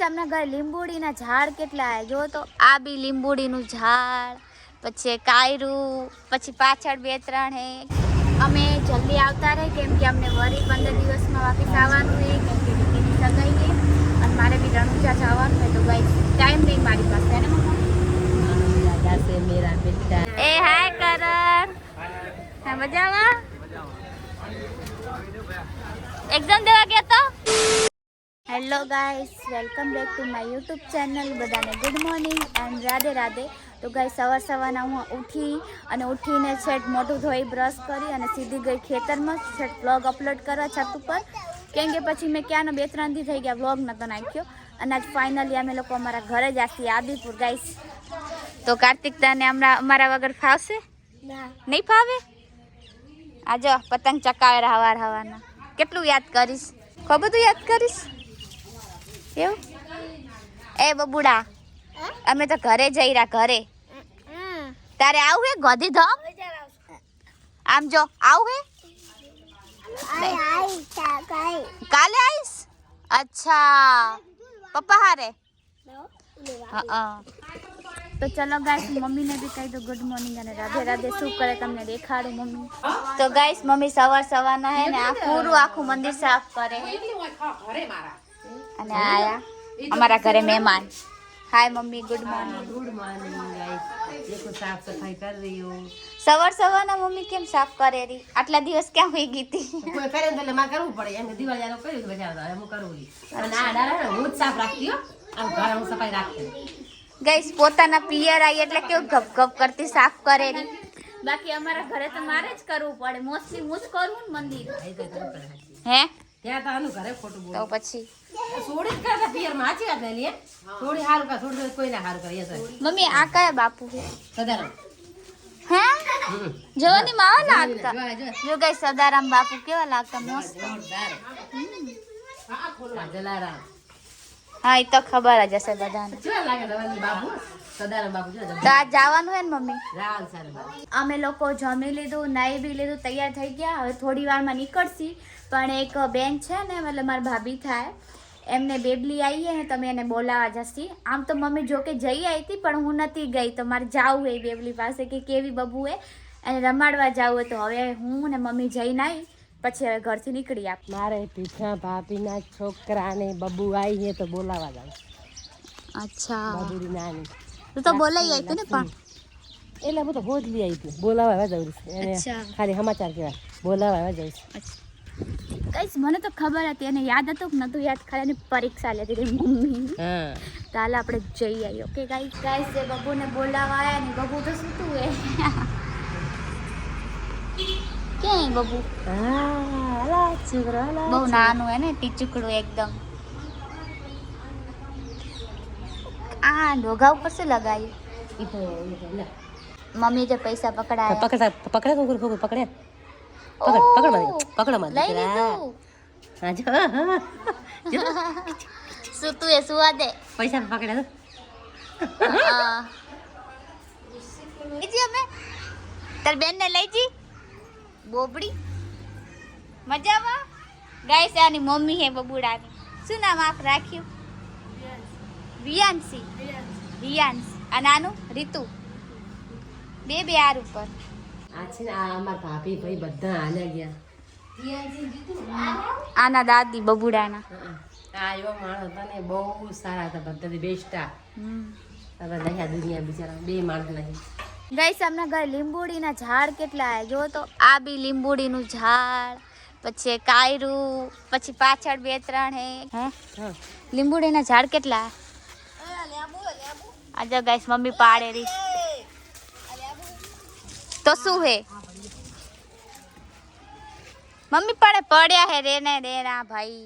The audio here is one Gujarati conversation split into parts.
हमना घर લીંબુડીના ઝાડ કેટલા હે જો તો આ બી લીંબુડીનું ઝાડ પછી કાયરું પછી પાછળ બે ત્રણ હે અમે જલ્દી આવતા રહે કેમ કે અમને વરી 15 દિવસમાં વાપસ આવવાનું છે કેમ કે દીકરીની સગાઈ છે અને મારે બી રણુજા જવાનું છે તો ગાઈસ ટાઈમ નહીં મારી પાસે હે ને મમ્મા દાદા છે મેરા બેટા એ હાય કરણ હા મજામાં એક્ઝામ દેવા ગયા તો hello guys welcome back to my YouTube channel બધાને good morning and Radhe Radhe તો ગાઈસ સવારના હું ઉઠીને છેટ મોઢું ધોઈ બ્રશ કરી અને સીધી ગઈ ખેતરમાં છેટ વ્લોગ અપલોડ કરવા છત ઉપર કેમ કે પછી મેં ક્યાંનો 2-3 દી થઈ ગયા વ્લોગ નતો નાખ્યો અને આજ ફાઇનલી અમે લોકો અમારા ઘરે જ આસી આદિપુર ગાઈસ તો કાર્તિક તાને અમારા વગર ફાવશે નહીં ફાવે આજો પતંગ ચકાવે હવારના કેટલું યાદ કરીશ ખબર તું યાદ કરીશ એવું એ બબુડા અમે તો ઘરે જઈ રહ્યા ઘરે તારે આવું હે ગોધી ધમ આમ જો આવું હે કાલે આવીશ અચ્છા પપ્પા હારે તો ચલો ગાઈસ મમ્મીને બી કહી દો ગુડ મોર્નિંગ અને રાધે રાધે શું કરે તમને દેખાડું મમ્મી તો ગાઈસ મમ્મી સવારના હે ને આખું મંદિર સાફ કરે અને આયા અમારા ઘરે મહેમાન hi mummy good morning guys देखो साफ सफाई कर रही हो સવારના મમ્મી કેમ સાફ કરે રી આટલા દિવસ ક્યાં હોઈ ગઈ હતી કોઈ કરે તો માં કરવું પડે એમ દિવાળી આલો કર્યું તો બજાર હું કરું અને આ ડાળા હું જ સાફ રાખતી હો આ ઘર હું સફાઈ રાખતી ગાઈસ પોતાના પિયર આવી એટલે કેવું ગપ ગપ કરતી સાફ કરે રી બાકી અમારા ઘરે તો મારે જ કરવું પડે મોસ્ટલી હું જ કરું ને મંદિર હે ત્યાં તો આનું ઘરે ખોટું બોલ તો પછી છોડી જ કરતા પિયર માં સાચી વાત લે થોડી હારું કા છોડી કોઈ ના હારું કરીએ સર મમ્મી આ કયા બાપુ છે સદારામ હે જોની માવા લાગતા જો ગાઈસ સદારામ બાપુ કેવા લાગતા મસ્ત જલારામ હા એ તો ખબર જ હશે બધાને કેવા લાગે દવાની બાપુ સદારામ બાપુ જો તો આજ જવાનું હે ને મમ્મી રામ સારું બાપુ અમે લોકો જમી લીધું નાઈ બી લીધું તૈયાર થઈ ગયા હવે થોડી વારમાં નીકળશી પણ એક બેન છે ને મતલબ મારી ભાભી થાય એમને બેબલી આવી ને તમે એને બોલાવા જશી આમ તો મમ્મી જોકે જઈ આવી હતી પણ હું નથી ગઈ તો મારે જાવું એ બેબલી પાસે કે કેવી બબુ હે એને રમાડવા જાવું તો હવે હું ને મમ્મી જઈને આવી પછી હવે ઘરથી નીકળી આપ મારે પીઠા ભાભીના છોકરાને બબુ આવી છે તો બોલાવા જાવ અચ્છા બબુડી નાની તું તો બોલાઈ આવી હતી ને પણ એટલે હું તો બોધલી આવી હતી બોલાવા જવું એને ખાલી સમાચાર કહેવાય બોલાવા જવું કઈશ મને તો ખબર હતી એને યાદ હતું કે નતું યાદ ખાલી એની પરીક્ષા લેતી હતી મમ્મી તો હાલ આપણે જઈ આવી ઓકે ગાઈસ એ બબુને બોલાવા આવ્યા ને બબુ તો સૂતું હે ક્યાં બબુ બહુ નાનું હે ને ટીચુકડું એકદમ આ ડોગા ઉપર શું લગાવ્યું મમ્મી જે પૈસા પકડાયા પકડ લઈ લીધું સૂતું એ સુવા દે પૈસા પકડે લઈ અમે તાર બેન ને લઈ જી બોબડી મજામાં ગાઈસ આની મમ્મી હે બબુડાની શું નામ આપ રાખ્યું વિયાંશી વિયાંશ અને આનું રીતુ બે આર ઉપર આ છે ને આ અમાર ભાભી ભાઈ બધા હાલ્યા ગયા આના દાદી બબુડાના આ એવા માણસ હતા ને બહુ સારા હતા બધાથી બેસ્ટ હવે રહ્યા દુનિયા બિચારા બે માણસ નહીં ગાઈસ આપના ઘરે લીંબુડીના ઝાડ કેટલા હે જો તો આ બી લીંબુડીનું ઝાડ પછી કાયરું પછી પાછળ 2-3 હે લીંબુડીના ઝાડ કેટલા આજો ગાઈસ મમ્મી પાડે રી તો શું હે મમ્મી પડ્યા હે રેના ભાઈ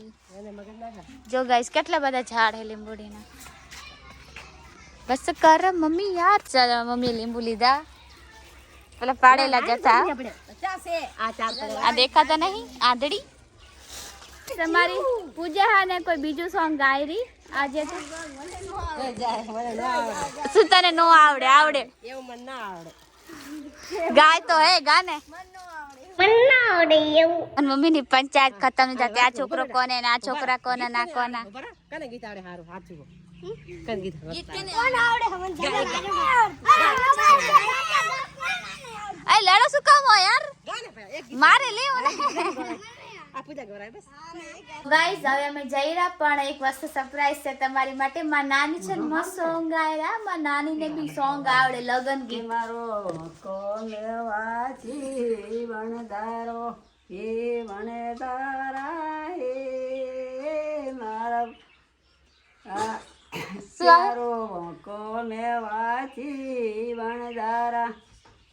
જો ગાઈસ કેટલા બધા ઝાડ હે લીંબુડીના બસ કર મમ્મી યાર ચાલ મમ્મી લીંબુ લીધા પેલા પાડેલા જતા આ દેખાતા નહીં આંધળી તમારી પૂજા ને કોઈ બીજું સોંગ ગાય રી આજે શું તને નો આવડે એવું મને ના આવડે ગાય તો હે ગાને અને મમ્મીની પંચાયત ખતમ થઈ જતી. આ છોકરો કોને ને આ છોકરા કોને ના કોના. કને ગીત આવડે હારું સાચું કને ગીત એ લડો શું કામ હોય યાર? મારે લેવો ને. આ પૂજા કરાય બસ. ગાઈસ હવે અમે જઈ રહ્યા, પણ એક વસ્તુ સરપ્રાઈઝ છે તમારી માટે. માં નાની છે ને મસ્ત સોંગ ગાયરા. માં નાની ને બી સોંગ આવડે, લગન ગીત. મારો કોલવાચી વણદારો હે વણદારા હે મારા સારો કોલવાચી વણદારા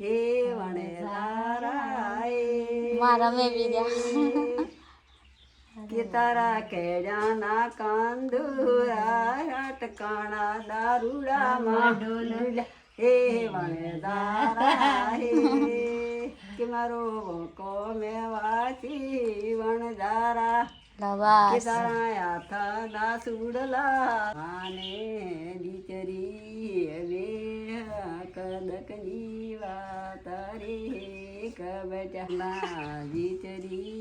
હે વણદારા હે મારા મે બી ગયા. કે તારા કેળાના કાંદુરા ટકાણા દારૂડામાં ડોલુલા હે વણદારા હે કે મારો કોમે વાચી વણદારા કે લવાસ તારા હાથા ના સુડલા આને દીકરી હવે કદકની વાત રે કબચના દીકરી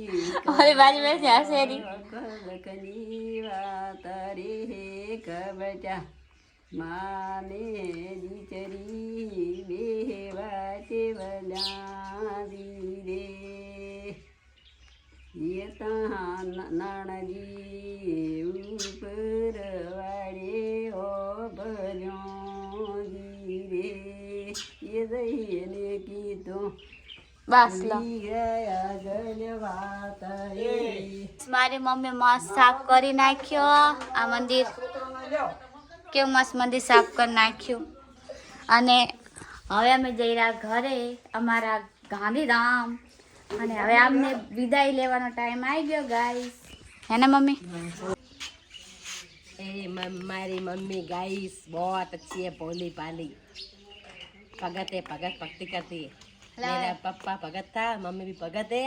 અરે બાજુ में से हंसेरी. કદકની વાત રે કબચા માને દીકરી બે વાચે વલાવી રે ये नाणजी ऊपर वाड़े ओ भजोगी रे ये दही ने की तो બસ લો. ગયા ગલવાત રે મારી મમ્મી મસ્ત સાફ કરી નાખ્યો આ મંદિર. કેવું મસ્ત મંદિર સાફ કરી નાખ્યું. અને હવે અમે જઈ રહ્યા ઘરે, અમારા ગાંધીધામ. અને હવે અમને વિદાય લેવાનો ટાઈમ આવી ગયો ગાઈસ. હે ને મમ્મી? મારી મમ્મી गाइस बहुत अच्छी है, भोली भाली भगत है, भगत भक्ति करती है. मेरा पापा भगत था, मम्मी भी भगत है,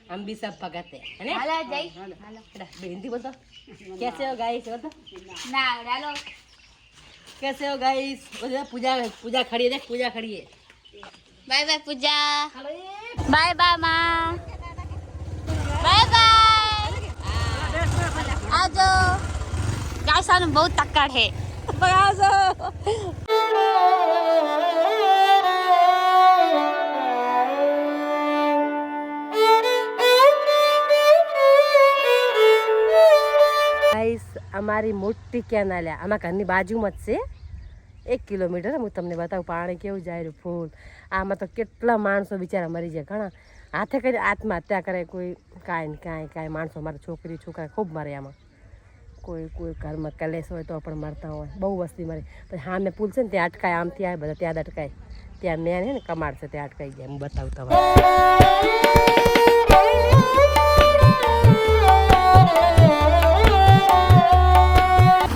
हम भी सब भगत है ना. હાલો જઈ. हिंदी बोल दो. कैसे हो गाइस बोल दो. ના હાલો. कैसे हो गाइस बोल. पूजा पूजा खड़ी है, देख पूजा खड़ी है. બાય બાય પૂજા. બાય બાય માં. Bye bye. આજો. ગાઈસ આનું બહુ તક્કડ હે. બગાજો. ગાઈસ અમારી મોટી કેનાલ આમાં ઘરની બાજુમાં જ છે. 1 કિલોમીટર હું તમને બતાવું પાણી કેવું જાય રહ્યું ફૂલ. આમાં તો કેટલા માણસો બિચારા મરી જાય. ઘણા હાથે કરી આત્મહત્યા કરે, કોઈ કાંઈ માણસો મારા છોકરી છોકરા ખૂબ મરે આમાં. કોઈ ઘરમાં કલેશ હોય તો પણ મરતા હોય, બહુ વસ્તી મરે. પછી હા મેં પુલ છે ને ત્યાં અટકાય, આમથી આવે બધા ત્યાં અટકાય. ત્યાં મેન છે ને કમાડ છે ત્યાં અટકાઈ જાય. હું બતાવું તમારે.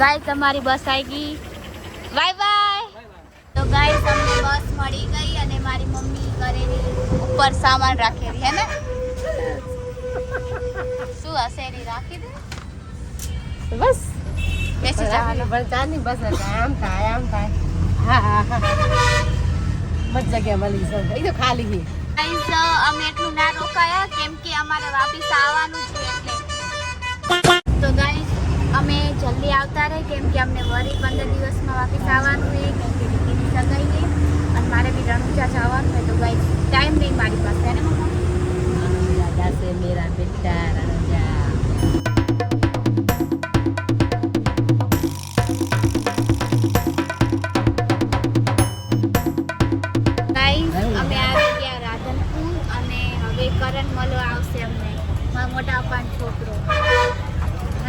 ગાઈસ અમારી બસ આવી ગઈ. Bye bye. તો ગાઈસ અમને બસ મળી ગઈ અને મારી મમ્મી કરેલી ઉપર સામાન રાખેલી હે ને. શું હશે એની રાખી દે બસ બેસી જવાનું. ચાની બસ આમ થાય હા હા હા બસ જગ્યા મળી છે. એ તો ખાલી ગઈ. ગાઈસ અમે એટલું ના રોકાયા કેમ કે અમારે વાપસ આવવાનું છે એટલે. તો ગાઈસ અમે જલ્દી આવતા રહે કેમ કે અમને વરી 15 દિવસમાં વાપસ આવવાનું છે. કેમ કે દીકરીની સગાઈ છે અને મારે બી રણુજા જવાનું છે. તો ગાઈસ ટાઈમ નહીં મારી પાસે હે ને મમ્મા. રાજા છે મેરા બેટા રાજા. ગાઈસ અમે આવી ગયા રાધનપુર અને હવે કરણ મળવા આવશે અમને, મારા મોટા પપ્પાનો છોકરો.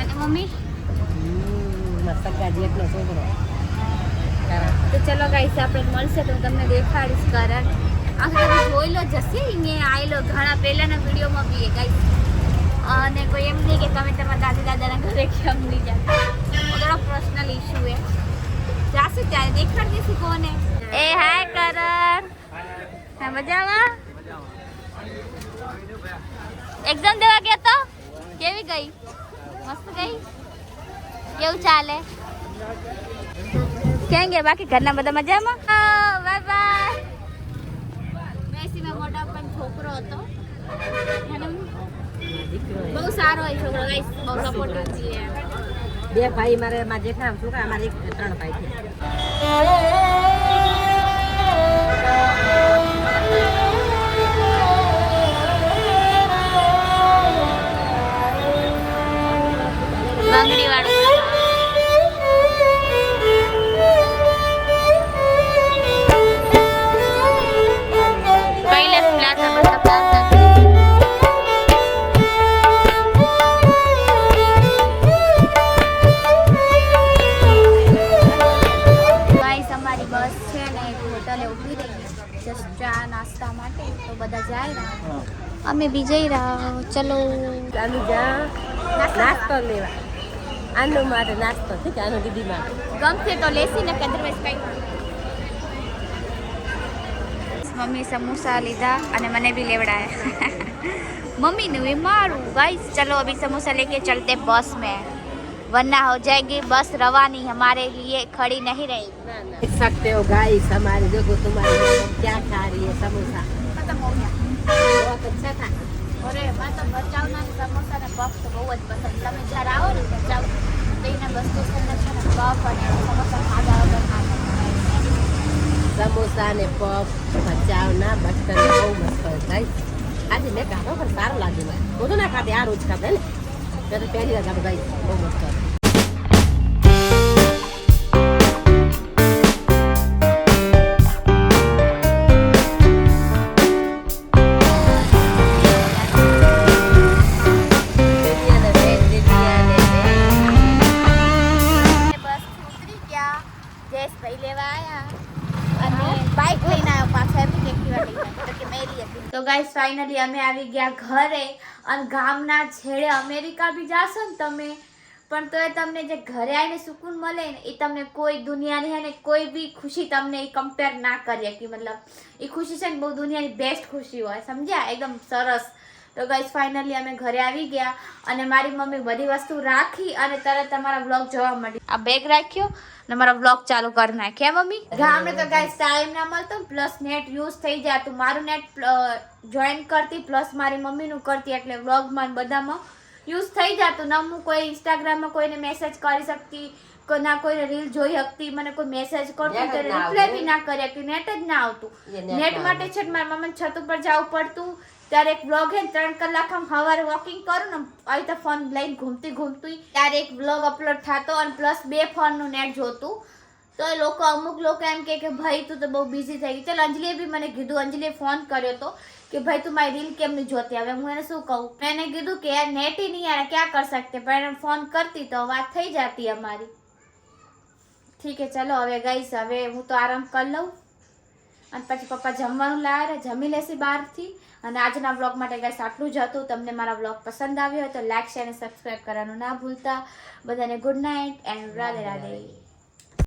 અને મમ્મી સગા જેટલો છોકરો. તો ચલો ગાઈસ આપણે મળશે તો હું તમને દેખાડીશ કરણ. આ તમે જોઈ લો જશે અહીંયા આવેલો ઘણા પહેલાના વિડીયોમાં બી ગાઈસ. અને કોઈ એમ નહીં કે તમે તમારા દાદી દાદાના ઘરે કેમ નહીં જાતા. થોડો પર્સનલ ઇશ્યુ હે. જાશું ત્યારે દેખાડી દઈશું કોને. એ હાય કરણ. હા મજામાં? એક્ઝામ દેવા ગયા તો કેવી ગઈ? મસ્ત ગઈ? કેવું ચાલે? ક્યાં ગયા બાકી ઘરના બધા મજામાં? Bye bye. મેસીમાં મોટા પણ છોકરો હતો દીકરો બહુ સારો હોય છોકરો ગાઈસ, બહુ સપોર્ટિવ છે. બે ભાઈ મારે મારા જેઠા છોકરા અમારે 3 ભાઈ છે. બંગડી વાળું કૈલાસ પ્લાઝા બધા પ્લાઝા ગાઈસ અમારી બસ છે ને એક હોટલે ઊભી રહી જસ્ટ ચા નાસ્તા માટે, તો બધા જાય રહ્યા, અમે બી જઈ રહ્યા. ચલો ચાલુ જા નાસ્તો લેવા. આનું માટે નાસ્તો છે કે આનું દીદી માટે ગમશે તો લેસી ને અદરવાઇઝ કઈ. મમ્મી સમોસા લીધા અને મને भी लेवड़ाया. मम्मी ने भी मारू. गाइस चलो अभी समोसा लेके चलते बस में, वरना हो जाएगी बस रवानी हमारे लिए खड़ी नहीं रहेगी. देख सकते हो गाइस हमारे, देखो तुम्हारी मैडम क्या खा रही है समोसा. खत्म हो गया. बहुत अच्छा था. अरे मैं तो भचावना समोसा ने पफ तो बहुत पसंद. તમે જ્યારે આવો ને ભચાવ તો એના બસ સ્ટેશન છે ને પફ અને સમોસા ખાધા વગર ના સમોસા ને પફ ભચાવના બટર બહુ મસ્ત હોય ગાઈસ. આજે મેં ખાધો પણ સારું લાગ્યું મને. હું તો ના ખાતી, આ રોજ ખાધે ને મેં તો પહેલી વાર ખાધું ગાઈસ, બહુ મસ્ત હતું. તો ગાઈસ ફાઇનલી અમે આવી ગયા ઘરે. અને ગામના છેડે અમેરિકા બી જાશો ને તમે પણ તોય તમને જે ઘરે આવીને સુકૂન મળે ને એ તમને કોઈ દુનિયાની અને કોઈ બી ખુશી તમને એ કમ્પેર ના કરીએ કે મતલબ એ ખુશી છે ને બહુ દુનિયાની બેસ્ટ ખુશી હોય, સમજ્યા? એકદમ સરસ. તો ગાઈસ ફાઇનલી અમે ઘરે આવી ગયા અને મારી મમ્મી બધી વસ્તુ રાખી અને તરત તમારા વ્લોગ જોવા મળી. આ બેગ રાખ્યો અને મારા વ્લોગ ચાલુ કરી નાખ્યા મમ્મી. ગામડે તો ગાઈસ ટાઈમ ના મળતો, પ્લસ નેટ યુઝ થઈ જાય તો મારું નેટ જોઈન કરતી પ્લસ મારી મમ્મીનું કરતી, એટલે વ્લોગમાં બધામાં યુઝ થઈ જતું. ના હું કોઈ ઇન્સ્ટાગ્રામમાં કોઈને મેસેજ કરી શકતી, ના કોઈને રીલ જોઈ શકતી, મને કોઈ મેસેજ કરતું તો રિપ્લાય બી ના કરી શકતી, નેટ જ ના આવતું. નેટ માટે છે મારી મમ્મીને છત ઉપર જવું પડતું. ત્યારે એક વ્લોગ હે 3 કલાક આમ સવારે વોકિંગ કરું ને આવી તો ફોન લઈને ઘૂમતી ત્યારે એક વ્લોગ અપલોડ થતો અને પ્લસ 2 ફોનનું નેટ જોતું. તો એ લોકો અમુક લોકો એમ કે ભાઈ તું તો બહુ બિઝી થઈ ગઈ. ચાલ અંજલીએ બી મને કીધું, અંજલીએ ફોન કર્યો હતો કે ભાઈ તું મારી રીલ કેમ નહીં જોતી. હવે હું એને શું કહું, મેં એને કીધું કે યાર નેટ ही नहीं यार क्या कर सकते, પણ એને ફોન કરતી તો વાત થઈ જતી અમારી. ઠીક है ચલો હવે ગાઈસ હવે હું તો આરામ કરી લઉં અને પછી પપ્પા જમવાનું લાવે જમી લેશે બહારથી. અને આજના વ્લોગ માટે ગાઈસ આટલું જ હતું. તમને મારા વ્લોગ પસંદ આવ્યો હોય તો લાઈક શેર અને સબસ્ક્રાઈબ કરવાનું ના ભૂલતા. બધાને good night and Radhe Radhe.